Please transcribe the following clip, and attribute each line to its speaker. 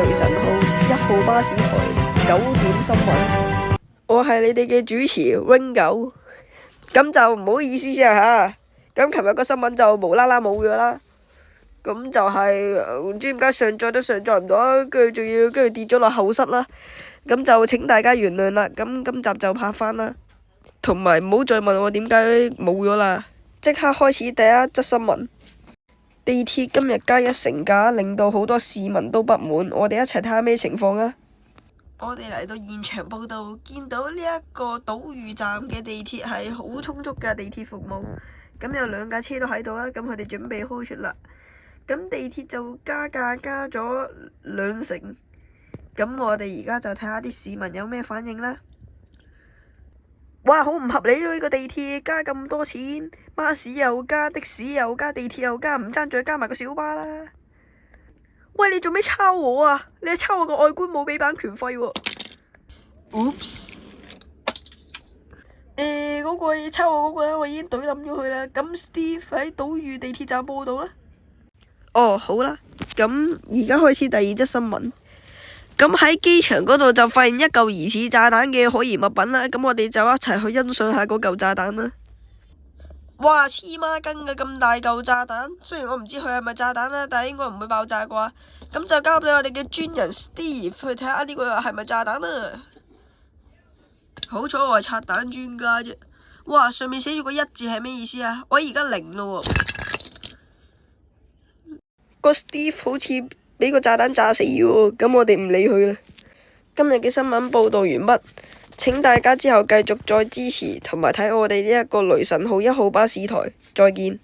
Speaker 1: 雷神號1號巴士台9點新聞，我係你哋嘅主持 Wing 狗，咁就唔好意思先吓。咁琴日個新聞就無啦啦冇咗啦，咁就係唔知點解上載都上載唔到，跟住跌咗落後室啦，咁就請大家原諒啦。咁今集就拍翻啦，同埋唔好再問我點解冇咗啦。即刻開始第一則新聞。地鐵今日加1成價，令到好多市民都不滿。我哋一齊睇下咩情況啊！我哋嚟到現場報道，見到呢一個島嶼站嘅地鐵係好充足嘅地鐵服務。咁有2架車都喺度啦，咁佢哋準備開出啦。咁地鐵就加價加咗2成。咁我哋而家就睇下啲市民有咩反應啦。哇，好唔合理咯！呢個地鐵加咁多錢，巴士又加，的士又加，地鐵又加，唔爭再加埋個小巴啦！喂，你做咩抄我啊？你係抄我個外觀冇俾版權費喎！Oops！嗰個抄我嗰個咧，我已經懟冧咗佢啦。咁 Steve 喺島嶼地鐵站報道啦。哦，好啦，咁而家開始第2則新聞。咁喺機場嗰度就發現一嚿疑似炸彈嘅可疑物品啦，咁我哋就一齊去欣賞下嗰嚿炸彈啦。哇，黐孖筋嘅咁大嚿炸彈，雖然我唔知佢係咪炸彈啦，但係應該唔會爆炸啩。咁就交俾我哋嘅專人 Steve 去睇下呢個係咪炸彈啦。好彩我係拆彈專家啫。哇，上面寫住個1字係咩意思啊？我而家0咯喎。個 Steve 好似俾個炸彈炸死喎，咁我哋唔理佢啦。今日嘅新聞報道完畢，請大家之後繼續再支持同埋睇我哋呢一個雷神號1號巴士台，再見。